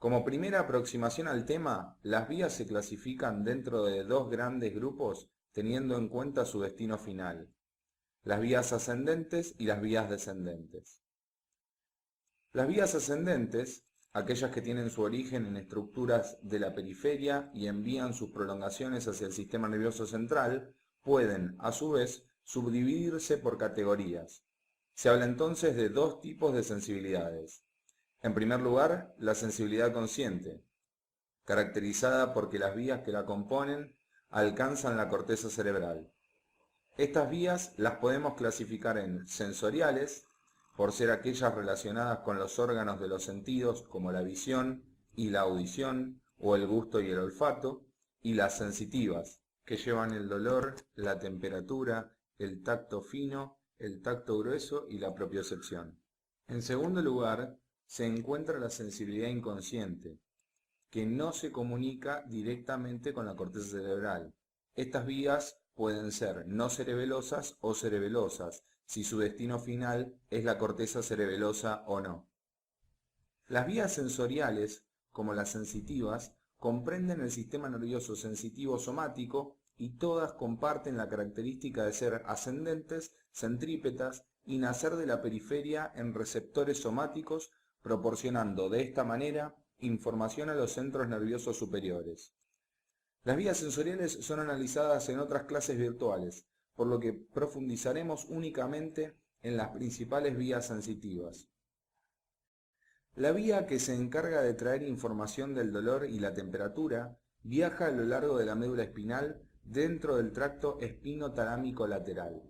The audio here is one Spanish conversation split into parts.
Como primera aproximación al tema, las vías se clasifican dentro de dos grandes grupos teniendo en cuenta su destino final, las vías ascendentes y las vías descendentes. Las vías ascendentes, aquellas que tienen su origen en estructuras de la periferia y envían sus prolongaciones hacia el sistema nervioso central, pueden, a su vez, subdividirse por categorías. Se habla entonces de dos tipos de sensibilidades. En primer lugar, la sensibilidad consciente, caracterizada porque las vías que la componen alcanzan la corteza cerebral. Estas vías las podemos clasificar en sensoriales, por ser aquellas relacionadas con los órganos de los sentidos como la visión y la audición, o el gusto y el olfato, y las sensitivas, que llevan el dolor, la temperatura, el tacto fino, el tacto grueso y la propiocepción. En segundo lugar, se encuentra la sensibilidad inconsciente, que no se comunica directamente con la corteza cerebral. Estas vías pueden ser no cerebelosas o cerebelosas, si su destino final es la corteza cerebelosa o no. Las vías sensoriales, como las sensitivas, comprenden el sistema nervioso sensitivo somático y todas comparten la característica de ser ascendentes, centrípetas y nacer de la periferia en receptores somáticos, proporcionando de esta manera información a los centros nerviosos superiores. Las vías sensoriales son analizadas en otras clases virtuales, por lo que profundizaremos únicamente en las principales vías sensitivas. La vía que se encarga de traer información del dolor y la temperatura viaja a lo largo de la médula espinal dentro del tracto espinotalámico lateral.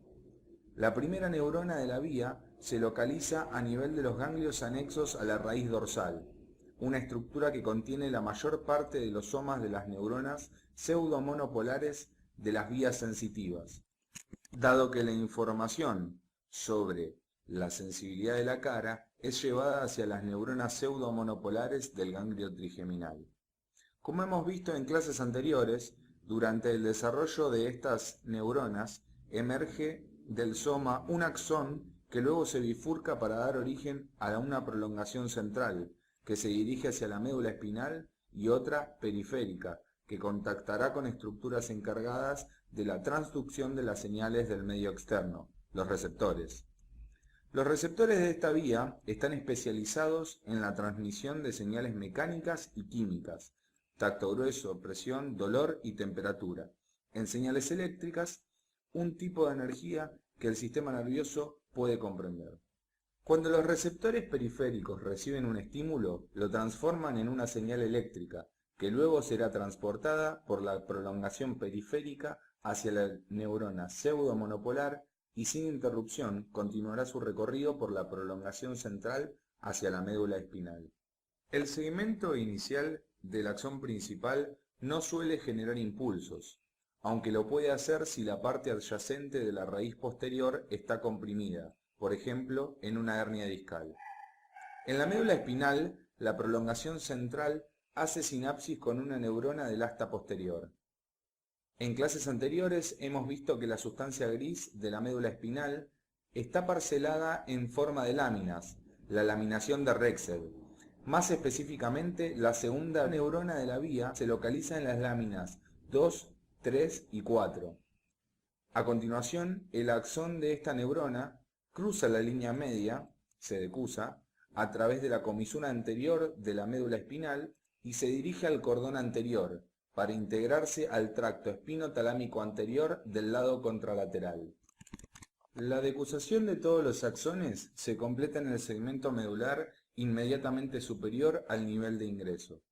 La primera neurona de la vía se localiza a nivel de los ganglios anexos a la raíz dorsal, una estructura que contiene la mayor parte de los somas de las neuronas pseudomonopolares de las vías sensitivas, dado que la información sobre la sensibilidad de la cara es llevada hacia las neuronas pseudomonopolares del ganglio trigeminal. Como hemos visto en clases anteriores, durante el desarrollo de estas neuronas emerge del soma un axón que luego se bifurca para dar origen a una prolongación central, que se dirige hacia la médula espinal, y otra periférica, que contactará con estructuras encargadas de la transducción de las señales del medio externo, los receptores. Los receptores de esta vía están especializados en la transmisión de señales mecánicas y químicas, tacto grueso, presión, dolor y temperatura, en señales eléctricas, un tipo de energía que el sistema nervioso puede comprender. Cuando los receptores periféricos reciben un estímulo, lo transforman en una señal eléctrica, que luego será transportada por la prolongación periférica hacia la neurona pseudomonopolar y sin interrupción continuará su recorrido por la prolongación central hacia la médula espinal. El segmento inicial del axón principal no suele generar impulsos, aunque lo puede hacer si la parte adyacente de la raíz posterior está comprimida, por ejemplo, en una hernia discal. En la médula espinal, la prolongación central hace sinapsis con una neurona del asta posterior. En clases anteriores hemos visto que la sustancia gris de la médula espinal está parcelada en forma de láminas, la laminación de Rexed. Más específicamente, la segunda neurona de la vía se localiza en las láminas 2, 3 y 4. A continuación, el axón de esta neurona cruza la línea media, se decusa, a través de la comisura anterior de la médula espinal y se dirige al cordón anterior, para integrarse al tracto espinotalámico anterior del lado contralateral. La decusación de todos los axones se completa en el segmento medular inmediatamente superior al nivel de ingreso.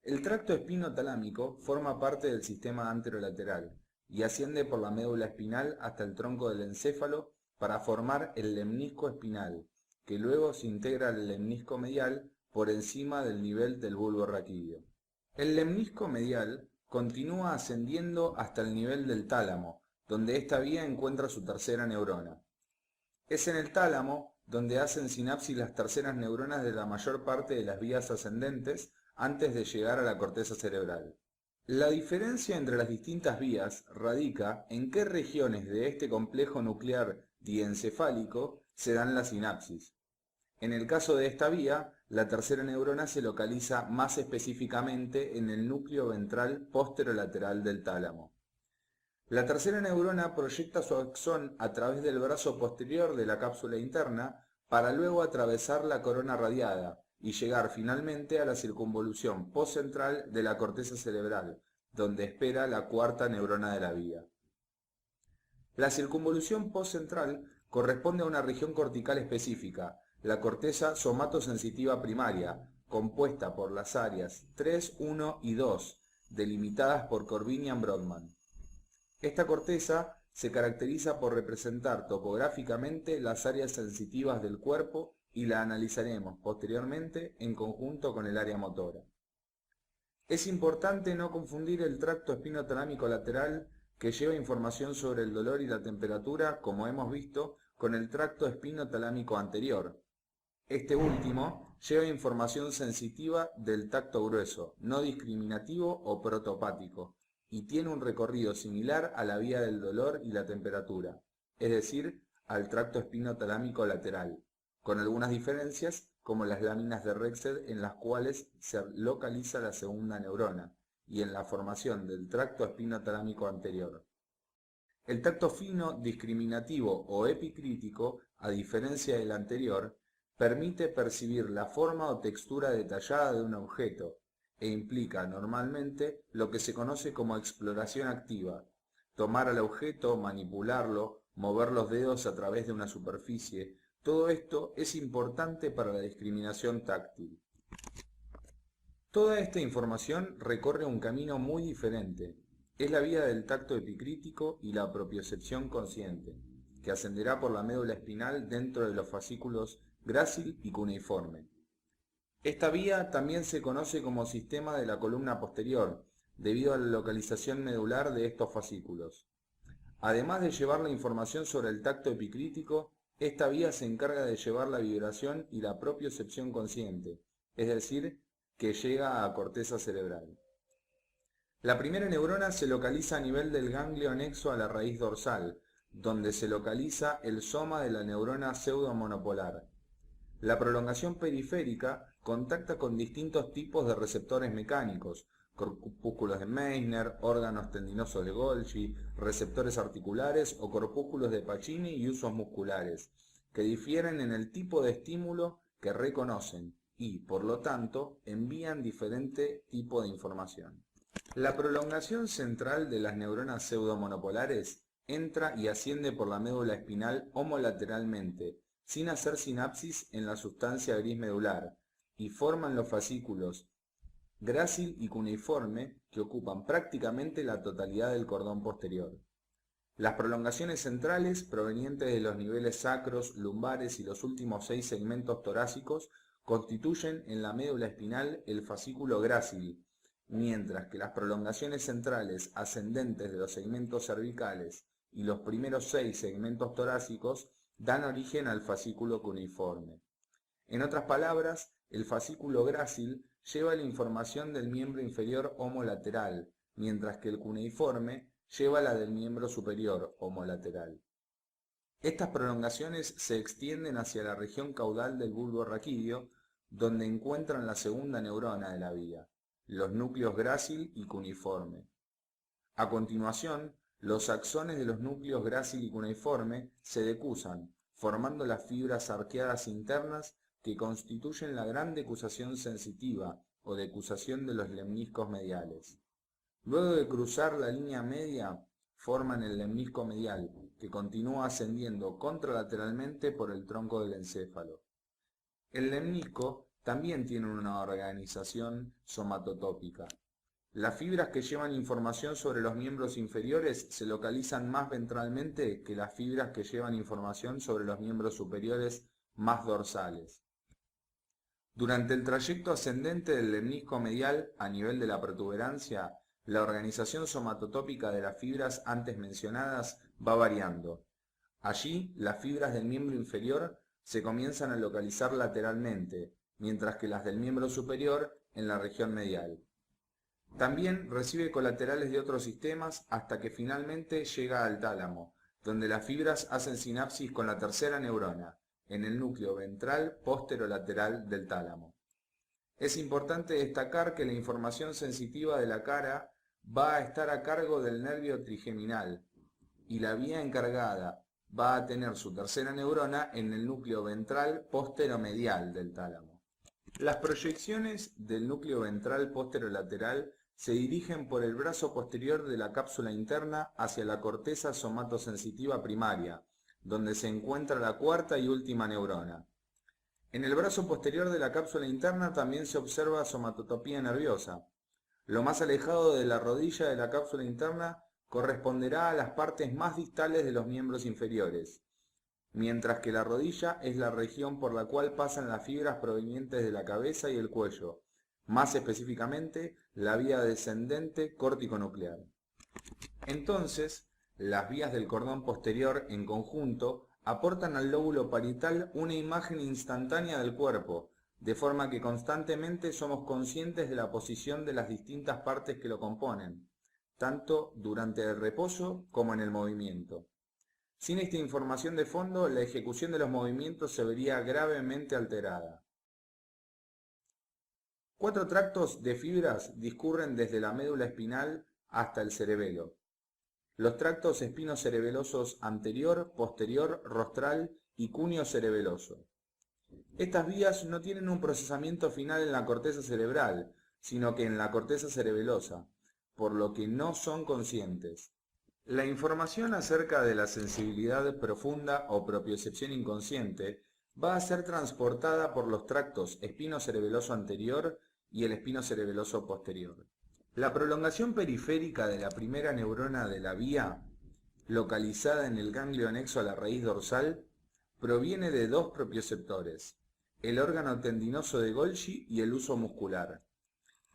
El tracto espinotalámico forma parte del sistema anterolateral y asciende por la médula espinal hasta el tronco del encéfalo para formar el lemnisco espinal, que luego se integra al lemnisco medial por encima del nivel del bulbo raquídeo. El lemnisco medial continúa ascendiendo hasta el nivel del tálamo, donde esta vía encuentra su tercera neurona. Es en el tálamo donde hacen sinapsis las terceras neuronas de la mayor parte de las vías ascendentes antes de llegar a la corteza cerebral. La diferencia entre las distintas vías radica en qué regiones de este complejo nuclear diencefálico se dan las sinapsis. En el caso de esta vía, la tercera neurona se localiza más específicamente en el núcleo ventral posterolateral del tálamo. La tercera neurona proyecta su axón a través del brazo posterior de la cápsula interna para luego atravesar la corona radiada y llegar finalmente a la circunvolución postcentral de la corteza cerebral, donde espera la cuarta neurona de la vía. La circunvolución postcentral corresponde a una región cortical específica, la corteza somatosensitiva primaria, compuesta por las áreas 3, 1 y 2, delimitadas por Corbinian-Brodmann. Esta corteza se caracteriza por representar topográficamente las áreas sensitivas del cuerpo y la analizaremos posteriormente en conjunto con el área motora. Es importante no confundir el tracto espinotalámico lateral, que lleva información sobre el dolor y la temperatura, como hemos visto, con el tracto espinotalámico anterior. Este último lleva información sensitiva del tacto grueso, no discriminativo o protopático, y tiene un recorrido similar a la vía del dolor y la temperatura, es decir, al tracto espinotalámico lateral, con algunas diferencias como las láminas de Rexed en las cuales se localiza la segunda neurona, y en la formación del tracto espinotalámico anterior. El tacto fino, discriminativo o epicrítico, a diferencia del anterior, permite percibir la forma o textura detallada de un objeto, e implica normalmente lo que se conoce como exploración activa: tomar al objeto, manipularlo, mover los dedos a través de una superficie. Todo esto es importante para la discriminación táctil. Toda esta información recorre un camino muy diferente. Es la vía del tacto epicrítico y la propiocepción consciente, que ascenderá por la médula espinal dentro de los fascículos grácil y cuneiforme. Esta vía también se conoce como sistema de la columna posterior, debido a la localización medular de estos fascículos. Además de llevar la información sobre el tacto epicrítico, esta vía se encarga de llevar la vibración y la propiocepción consciente, es decir, que llega a corteza cerebral. La primera neurona se localiza a nivel del ganglio anexo a la raíz dorsal, donde se localiza el soma de la neurona pseudomonopolar. La prolongación periférica contacta con distintos tipos de receptores mecánicos: corpúsculos de Meissner, órganos tendinosos de Golgi, receptores articulares o corpúsculos de Pacini y usos musculares, que difieren en el tipo de estímulo que reconocen y, por lo tanto, envían diferente tipo de información. La prolongación central de las neuronas pseudomonopolares entra y asciende por la médula espinal homolateralmente, sin hacer sinapsis en la sustancia gris medular, y forman los fascículos grácil y cuneiforme, que ocupan prácticamente la totalidad del cordón posterior. Las prolongaciones centrales, provenientes de los niveles sacros, lumbares y los últimos 6 segmentos torácicos, constituyen en la médula espinal el fascículo grácil, mientras que las prolongaciones centrales ascendentes de los segmentos cervicales y los primeros 6 segmentos torácicos dan origen al fascículo cuneiforme. En otras palabras, el fascículo grácil lleva la información del miembro inferior homolateral, mientras que el cuneiforme lleva la del miembro superior homolateral. Estas prolongaciones se extienden hacia la región caudal del bulbo raquídeo, donde encuentran la segunda neurona de la vía, los núcleos grácil y cuneiforme. A continuación, los axones de los núcleos grácil y cuneiforme se decusan, formando las fibras arqueadas internas que constituyen la gran decusación sensitiva o decusación de los lemniscos mediales. Luego de cruzar la línea media, forman el lemnisco medial, que continúa ascendiendo contralateralmente por el tronco del encéfalo. El lemnisco también tiene una organización somatotópica. Las fibras que llevan información sobre los miembros inferiores se localizan más ventralmente que las fibras que llevan información sobre los miembros superiores más dorsales. Durante el trayecto ascendente del lemnisco medial a nivel de la protuberancia, la organización somatotópica de las fibras antes mencionadas va variando. Allí, las fibras del miembro inferior se comienzan a localizar lateralmente, mientras que las del miembro superior en la región medial. También recibe colaterales de otros sistemas hasta que finalmente llega al tálamo, donde las fibras hacen sinapsis con la tercera neurona, en el núcleo ventral posterolateral del tálamo. Es importante destacar que la información sensitiva de la cara va a estar a cargo del nervio trigeminal y la vía encargada va a tener su tercera neurona en el núcleo ventral posteromedial del tálamo. Las proyecciones del núcleo ventral posterolateral se dirigen por el brazo posterior de la cápsula interna hacia la corteza somatosensitiva primaria, donde se encuentra la cuarta y última neurona. En el brazo posterior de la cápsula interna también se observa somatotopía nerviosa. Lo más alejado de la rodilla de la cápsula interna corresponderá a las partes más distales de los miembros inferiores, mientras que la rodilla es la región por la cual pasan las fibras provenientes de la cabeza y el cuello, más específicamente la vía descendente córtico-nuclear. Entonces, las vías del cordón posterior en conjunto aportan al lóbulo parietal una imagen instantánea del cuerpo, de forma que constantemente somos conscientes de la posición de las distintas partes que lo componen, tanto durante el reposo como en el movimiento. Sin esta información de fondo, la ejecución de los movimientos se vería gravemente alterada. 4 tractos de fibras discurren desde la médula espinal hasta el cerebelo. Los tractos espinocerebelosos anterior, posterior, rostral y cúneo cerebeloso. Estas vías no tienen un procesamiento final en la corteza cerebral, sino que en la corteza cerebelosa, por lo que no son conscientes. La información acerca de la sensibilidad profunda o propiocepción inconsciente va a ser transportada por los tractos espinocerebeloso anterior y el espinocerebeloso posterior. La prolongación periférica de la primera neurona de la vía, localizada en el ganglio anexo a la raíz dorsal, proviene de 2 propioceptores, el órgano tendinoso de Golgi y el huso muscular.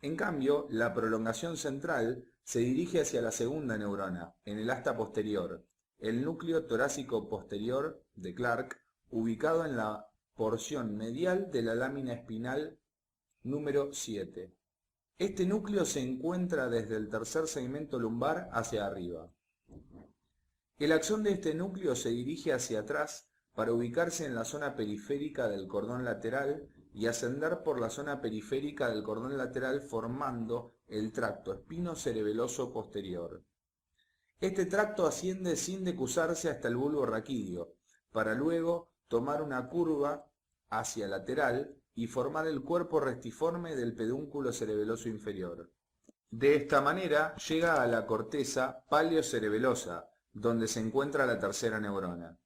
En cambio, la prolongación central se dirige hacia la segunda neurona, en el asta posterior, el núcleo torácico posterior de Clark, ubicado en la porción medial de la lámina espinal número 7. Este núcleo se encuentra desde el tercer segmento lumbar hacia arriba. El axón de este núcleo se dirige hacia atrás para ubicarse en la zona periférica del cordón lateral y ascender por la zona periférica del cordón lateral formando el tracto espinocerebeloso posterior. Este tracto asciende sin decusarse hasta el bulbo raquídeo, para luego tomar una curva hacia lateral y formar el cuerpo restiforme del pedúnculo cerebeloso inferior. De esta manera llega a la corteza paleocerebelosa, donde se encuentra la tercera neurona.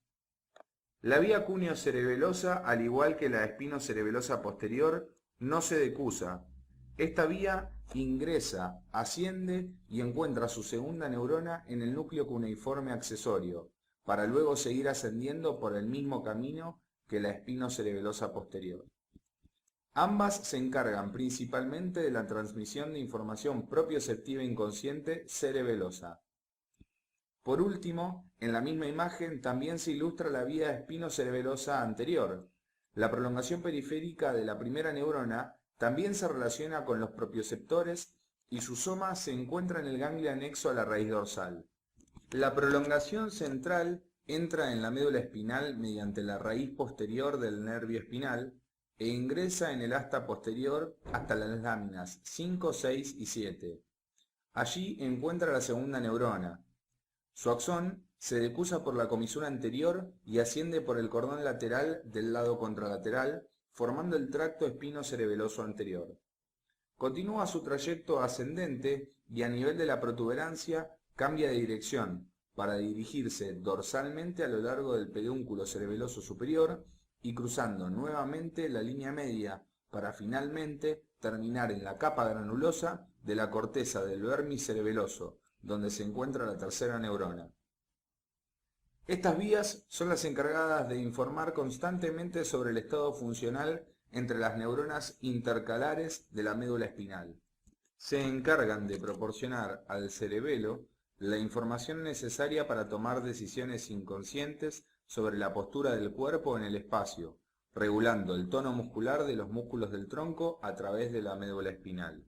La vía cúneo-cerebelosa, al igual que la espinocerebelosa posterior, no se decusa. Esta vía ingresa, asciende y encuentra su segunda neurona en el núcleo cuneiforme accesorio, para luego seguir ascendiendo por el mismo camino que la espinocerebelosa posterior. Ambas se encargan principalmente de la transmisión de información propioceptiva inconsciente cerebelosa. Por último, en la misma imagen también se ilustra la vía espinocerebelosa anterior. La prolongación periférica de la primera neurona también se relaciona con los propioceptores y su soma se encuentra en el ganglio anexo a la raíz dorsal. La prolongación central entra en la médula espinal mediante la raíz posterior del nervio espinal e ingresa en el asta posterior hasta las láminas 5, 6 y 7. Allí encuentra la segunda neurona. Su axón se decusa por la comisura anterior y asciende por el cordón lateral del lado contralateral, formando el tracto espinocerebeloso anterior. Continúa su trayecto ascendente y a nivel de la protuberancia cambia de dirección para dirigirse dorsalmente a lo largo del pedúnculo cerebeloso superior y cruzando nuevamente la línea media para finalmente terminar en la capa granulosa de la corteza del vermis cerebeloso, donde se encuentra la tercera neurona. Estas vías son las encargadas de informar constantemente sobre el estado funcional entre las neuronas intercalares de la médula espinal. Se encargan de proporcionar al cerebelo la información necesaria para tomar decisiones inconscientes sobre la postura del cuerpo en el espacio, regulando el tono muscular de los músculos del tronco a través de la médula espinal.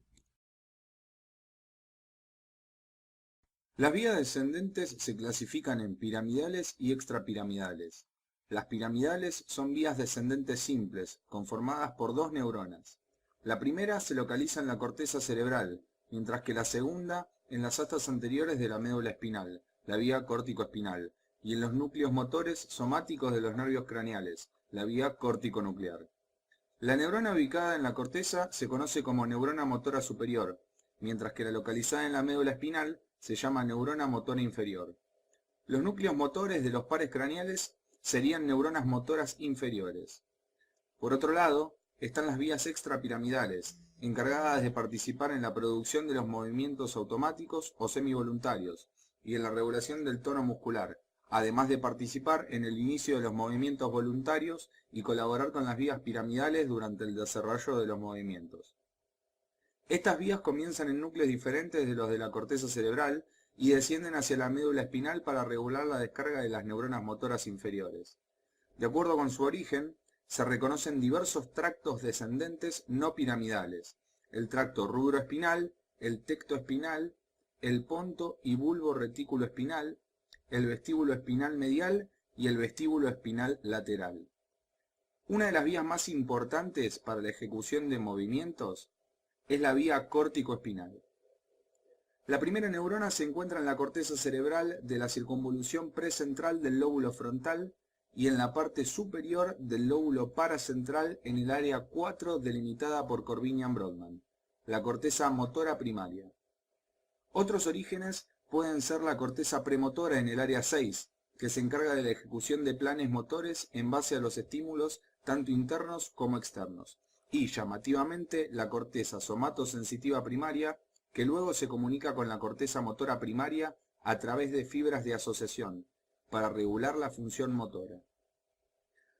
Las vías descendentes se clasifican en piramidales y extrapiramidales. Las piramidales son vías descendentes simples, conformadas por dos neuronas. La primera se localiza en la corteza cerebral, mientras que la segunda en las astas anteriores de la médula espinal, la vía córtico-espinal, y en los núcleos motores somáticos de los nervios craneales, la vía córtico-nuclear. La neurona ubicada en la corteza se conoce como neurona motora superior, mientras que la localizada en la médula espinal se llama neurona motora inferior. Los núcleos motores de los pares craneales serían neuronas motoras inferiores. Por otro lado, están las vías extrapiramidales, encargadas de participar en la producción de los movimientos automáticos o semivoluntarios y en la regulación del tono muscular, además de participar en el inicio de los movimientos voluntarios y colaborar con las vías piramidales durante el desarrollo de los movimientos. Estas vías comienzan en núcleos diferentes de los de la corteza cerebral y descienden hacia la médula espinal para regular la descarga de las neuronas motoras inferiores. De acuerdo con su origen, se reconocen diversos tractos descendentes no piramidales: el tracto rubroespinal, el tectoespinal, el ponto y bulbo retículo espinal, el vestíbulo espinal medial y el vestíbulo espinal lateral. Una de las vías más importantes para la ejecución de movimientos es la vía córtico-espinal. La primera neurona se encuentra en la corteza cerebral de la circunvolución precentral del lóbulo frontal y en la parte superior del lóbulo paracentral en el área 4 delimitada por Corbinian-Brodmann, la corteza motora primaria. Otros orígenes pueden ser la corteza premotora en el área 6, que se encarga de la ejecución de planes motores en base a los estímulos tanto internos como externos, y llamativamente la corteza somatosensitiva primaria, que luego se comunica con la corteza motora primaria a través de fibras de asociación, para regular la función motora.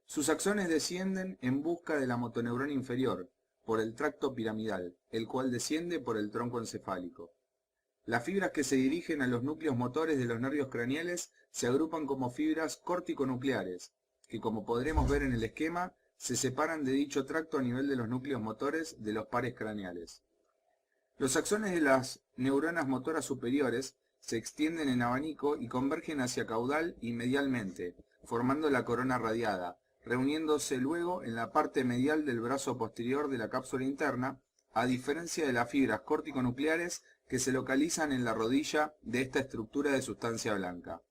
Sus axones descienden en busca de la motoneurona inferior, por el tracto piramidal, el cual desciende por el tronco encefálico. Las fibras que se dirigen a los núcleos motores de los nervios craneales se agrupan como fibras corticonucleares, que como podremos ver en el esquema, se separan de dicho tracto a nivel de los núcleos motores de los pares craneales. Los axones de las neuronas motoras superiores se extienden en abanico y convergen hacia caudal y medialmente, formando la corona radiada, reuniéndose luego en la parte medial del brazo posterior de la cápsula interna, a diferencia de las fibras corticonucleares que se localizan en la rodilla de esta estructura de sustancia blanca.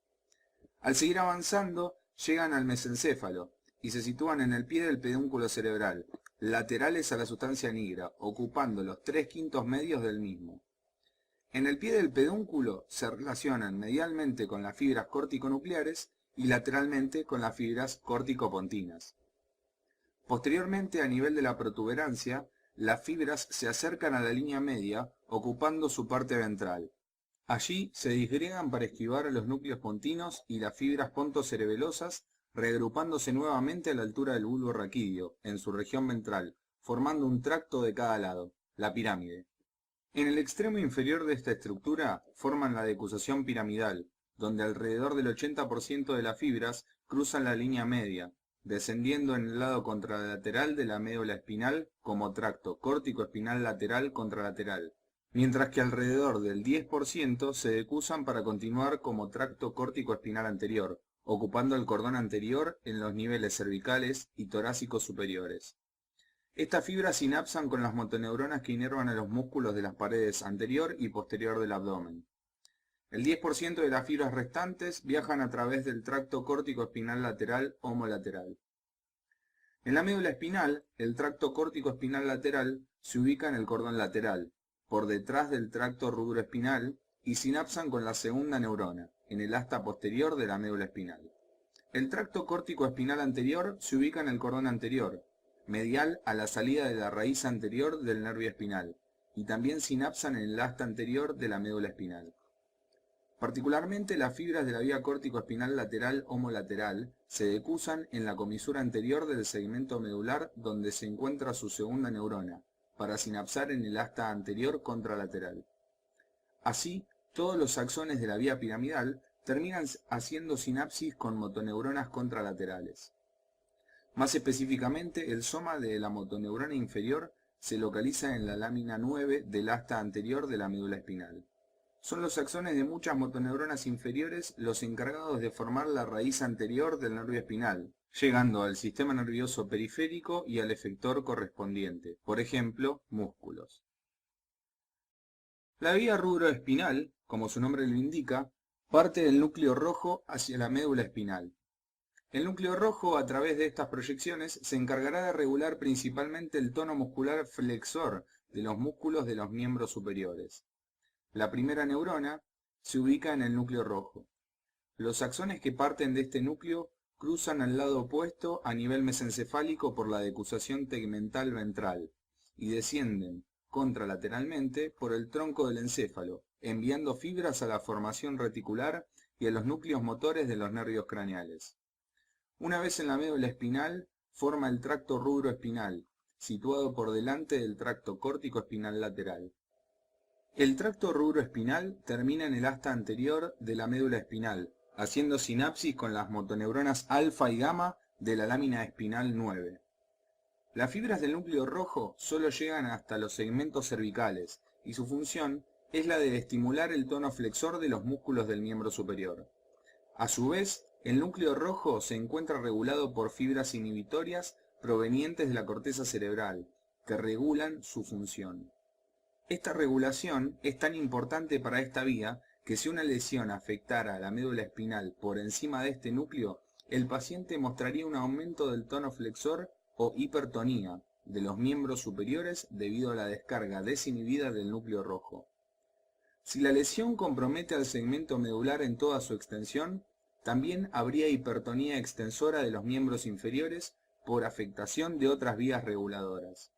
Al seguir avanzando, llegan al mesencéfalo y se sitúan en el pie del pedúnculo cerebral, laterales a la sustancia nigra, ocupando los 3/5 medios del mismo. En el pie del pedúnculo se relacionan medialmente con las fibras corticonucleares y lateralmente con las fibras corticopontinas. Posteriormente, a nivel de la protuberancia, las fibras se acercan a la línea media, ocupando su parte ventral. Allí se disgregan para esquivar a los núcleos pontinos y las fibras pontocerebelosas, reagrupándose nuevamente a la altura del bulbo raquídeo, en su región ventral, formando un tracto de cada lado, la pirámide. En el extremo inferior de esta estructura forman la decusación piramidal, donde alrededor del 80% de las fibras cruzan la línea media, descendiendo en el lado contralateral de la médula espinal como tracto córtico-espinal lateral contralateral, mientras que alrededor del 10% se decusan para continuar como tracto córtico-espinal anterior, ocupando el cordón anterior en los niveles cervicales y torácicos superiores. Estas fibras sinapsan con las motoneuronas que inervan a los músculos de las paredes anterior y posterior del abdomen. El 10% de las fibras restantes viajan a través del tracto córtico-espinal lateral homolateral. En la médula espinal, el tracto córtico-espinal lateral se ubica en el cordón lateral, por detrás del tracto rubroespinal, y sinapsan con la segunda neurona, en el asta posterior de la médula espinal. El tracto córtico-espinal anterior se ubica en el cordón anterior, medial a la salida de la raíz anterior del nervio espinal, y también sinapsan en el asta anterior de la médula espinal. Particularmente las fibras de la vía córtico-espinal lateral homolateral se decusan en la comisura anterior del segmento medular donde se encuentra su segunda neurona, para sinapsar en el asta anterior contralateral. Así, todos los axones de la vía piramidal terminan haciendo sinapsis con motoneuronas contralaterales. Más específicamente, el soma de la motoneurona inferior se localiza en la lámina 9 del asta anterior de la médula espinal. Son los axones de muchas motoneuronas inferiores los encargados de formar la raíz anterior del nervio espinal, llegando al sistema nervioso periférico y al efector correspondiente, por ejemplo, músculos. La vía rubroespinal, como su nombre lo indica, parte del núcleo rojo hacia la médula espinal. El núcleo rojo, a través de estas proyecciones, se encargará de regular principalmente el tono muscular flexor de los músculos de los miembros superiores. La primera neurona se ubica en el núcleo rojo. Los axones que parten de este núcleo cruzan al lado opuesto a nivel mesencefálico por la decusación tegmental ventral y descienden contralateralmente por el tronco del encéfalo, enviando fibras a la formación reticular y a los núcleos motores de los nervios craneales. Una vez en la médula espinal, forma el tracto rubroespinal, situado por delante del tracto córtico-espinal lateral. El tracto rubroespinal termina en el asta anterior de la médula espinal, haciendo sinapsis con las motoneuronas alfa y gamma de la lámina espinal 9. Las fibras del núcleo rojo solo llegan hasta los segmentos cervicales y su función es la de estimular el tono flexor de los músculos del miembro superior. A su vez, el núcleo rojo se encuentra regulado por fibras inhibitorias provenientes de la corteza cerebral, que regulan su función. Esta regulación es tan importante para esta vía que si una lesión afectara a la médula espinal por encima de este núcleo, el paciente mostraría un aumento del tono flexor o hipertonía de los miembros superiores debido a la descarga desinhibida del núcleo rojo. Si la lesión compromete al segmento medular en toda su extensión, también habría hipertonía extensora de los miembros inferiores por afectación de otras vías reguladoras.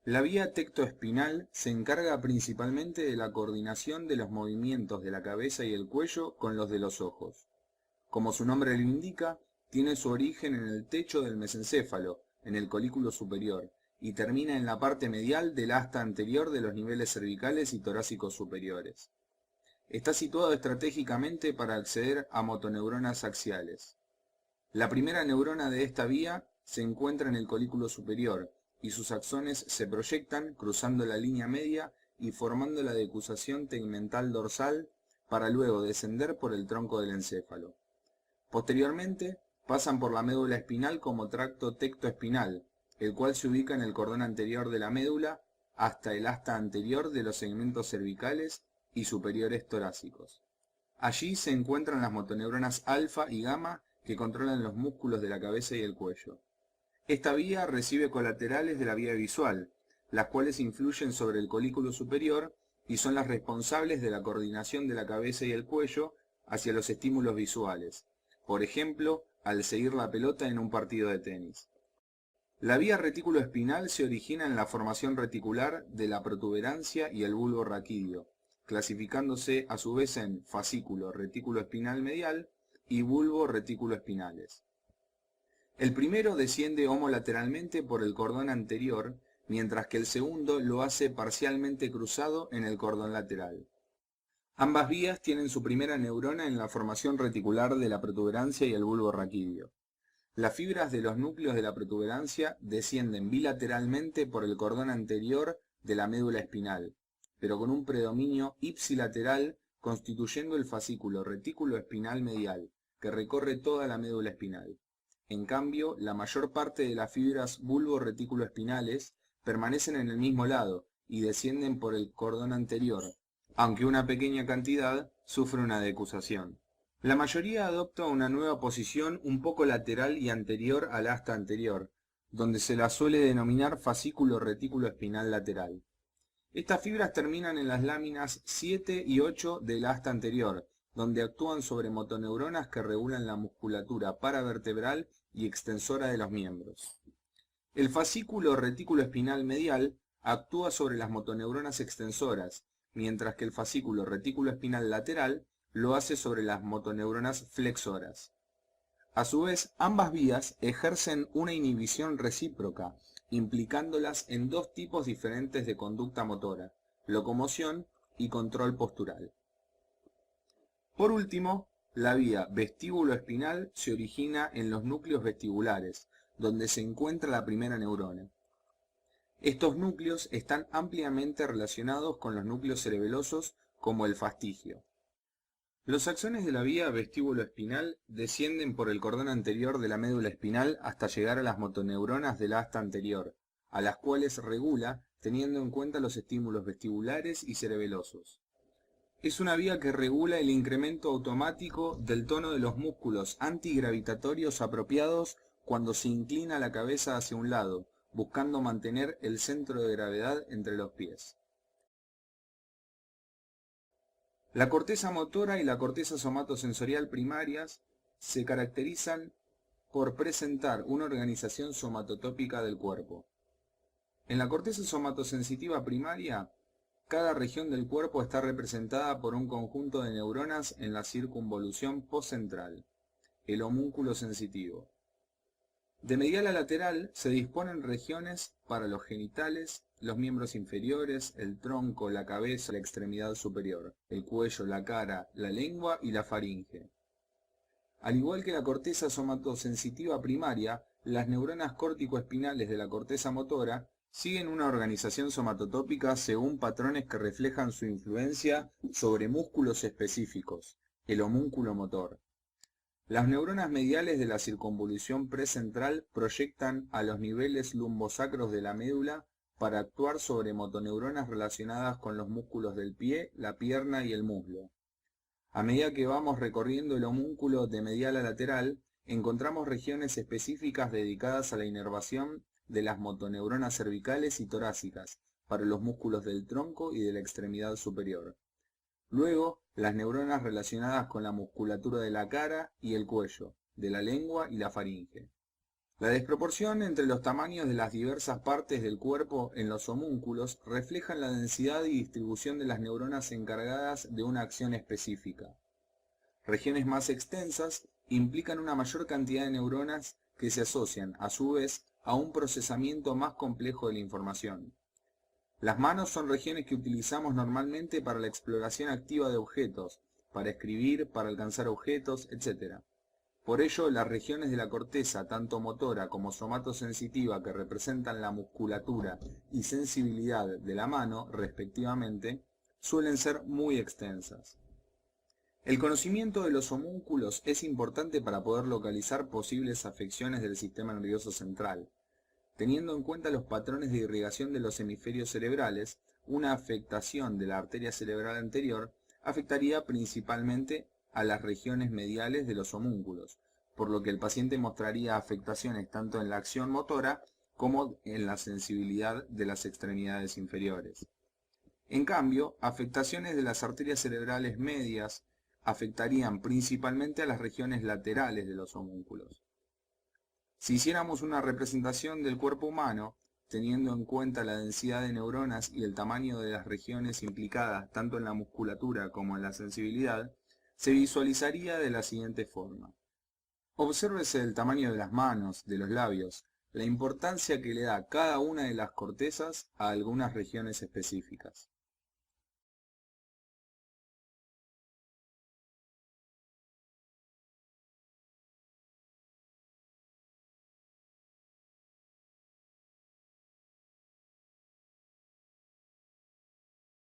La vía tectoespinal se encarga principalmente de la coordinación de los movimientos de la cabeza y el cuello con los de los ojos. Como su nombre lo indica, tiene su origen en el techo del mesencéfalo, en el colículo superior, y termina en la parte medial del asta anterior de los niveles cervicales y torácicos superiores. Está situado estratégicamente para acceder a motoneuronas axiales. La primera neurona de esta vía se encuentra en el colículo superior, y sus axones se proyectan cruzando la línea media y formando la decusación tegmental dorsal para luego descender por el tronco del encéfalo. Posteriormente, pasan por la médula espinal como tracto tectoespinal, el cual se ubica en el cordón anterior de la médula hasta el asta anterior de los segmentos cervicales y superiores torácicos. Allí se encuentran las motoneuronas alfa y gamma que controlan los músculos de la cabeza y el cuello. Esta vía recibe colaterales de la vía visual, las cuales influyen sobre el colículo superior y son las responsables de la coordinación de la cabeza y el cuello hacia los estímulos visuales, por ejemplo, al seguir la pelota en un partido de tenis. La vía retículoespinal se origina en la formación reticular de la protuberancia y el bulbo raquídeo, clasificándose a su vez en fascículo retículoespinal medial y bulbo retículoespinales. El primero desciende homolateralmente por el cordón anterior, mientras que el segundo lo hace parcialmente cruzado en el cordón lateral. Ambas vías tienen su primera neurona en la formación reticular de la protuberancia y el bulbo raquídeo. Las fibras de los núcleos de la protuberancia descienden bilateralmente por el cordón anterior de la médula espinal, pero con un predominio ipsilateral constituyendo el fascículo retículoespinal medial, que recorre toda la médula espinal. En cambio, la mayor parte de las fibras bulbo-retículoespinales permanecen en el mismo lado y descienden por el cordón anterior, aunque una pequeña cantidad sufre una decusación. La mayoría adopta una nueva posición un poco lateral y anterior al asta anterior, donde se la suele denominar fascículo retículoespinal lateral. Estas fibras terminan en las láminas 7 y 8 del asta anterior, donde actúan sobre motoneuronas que regulan la musculatura paravertebral y extensora de los miembros. El fascículo retículoespinal medial actúa sobre las motoneuronas extensoras, mientras que el fascículo retículoespinal lateral lo hace sobre las motoneuronas flexoras. A su vez, ambas vías ejercen una inhibición recíproca, implicándolas en dos tipos diferentes de conducta motora, locomoción y control postural. Por último, la vía vestíbulo-espinal se origina en los núcleos vestibulares, donde se encuentra la primera neurona. Estos núcleos están ampliamente relacionados con los núcleos cerebelosos como el fastigio. Los axones de la vía vestíbulo-espinal descienden por el cordón anterior de la médula espinal hasta llegar a las motoneuronas del asta anterior, a las cuales regula teniendo en cuenta los estímulos vestibulares y cerebelosos. Es una vía que regula el incremento automático del tono de los músculos antigravitatorios apropiados cuando se inclina la cabeza hacia un lado, buscando mantener el centro de gravedad entre los pies. La corteza motora y la corteza somatosensorial primarias se caracterizan por presentar una organización somatotópica del cuerpo. En la corteza somatosensitiva primaria, cada región del cuerpo está representada por un conjunto de neuronas en la circunvolución postcentral, el homúnculo sensitivo. De medial a lateral se disponen regiones para los genitales, los miembros inferiores, el tronco, la cabeza, la extremidad superior, el cuello, la cara, la lengua y la faringe. Al igual que la corteza somatosensitiva primaria, las neuronas córtico-espinales de la corteza motora siguen una organización somatotópica según patrones que reflejan su influencia sobre músculos específicos, el homúnculo motor. Las neuronas mediales de la circunvolución precentral proyectan a los niveles lumbosacros de la médula para actuar sobre motoneuronas relacionadas con los músculos del pie, la pierna y el muslo. A medida que vamos recorriendo el homúnculo de medial a lateral, encontramos regiones específicas dedicadas a la inervación de las motoneuronas cervicales y torácicas para los músculos del tronco y de la extremidad superior. Luego, las neuronas relacionadas con la musculatura de la cara y el cuello, de la lengua y la faringe. La desproporción entre los tamaños de las diversas partes del cuerpo en los homúnculos reflejan la densidad y distribución de las neuronas encargadas de una acción específica. Regiones más extensas implican una mayor cantidad de neuronas que se asocian, a su vez, a un procesamiento más complejo de la información. Las manos son regiones que utilizamos normalmente para la exploración activa de objetos, para escribir, para alcanzar objetos, etc. Por ello, las regiones de la corteza, tanto motora como somatosensitiva, que representan la musculatura y sensibilidad de la mano, respectivamente, suelen ser muy extensas. El conocimiento de los homúnculos es importante para poder localizar posibles afecciones del sistema nervioso central. Teniendo en cuenta los patrones de irrigación de los hemisferios cerebrales, una afectación de la arteria cerebral anterior afectaría principalmente a las regiones mediales de los homúnculos, por lo que el paciente mostraría afectaciones tanto en la acción motora como en la sensibilidad de las extremidades inferiores. En cambio, afectaciones de las arterias cerebrales medias afectarían principalmente a las regiones laterales de los homúnculos. Si hiciéramos una representación del cuerpo humano, teniendo en cuenta la densidad de neuronas y el tamaño de las regiones implicadas tanto en la musculatura como en la sensibilidad, se visualizaría de la siguiente forma. Obsérvese el tamaño de las manos, de los labios, la importancia que le da cada una de las cortezas a algunas regiones específicas.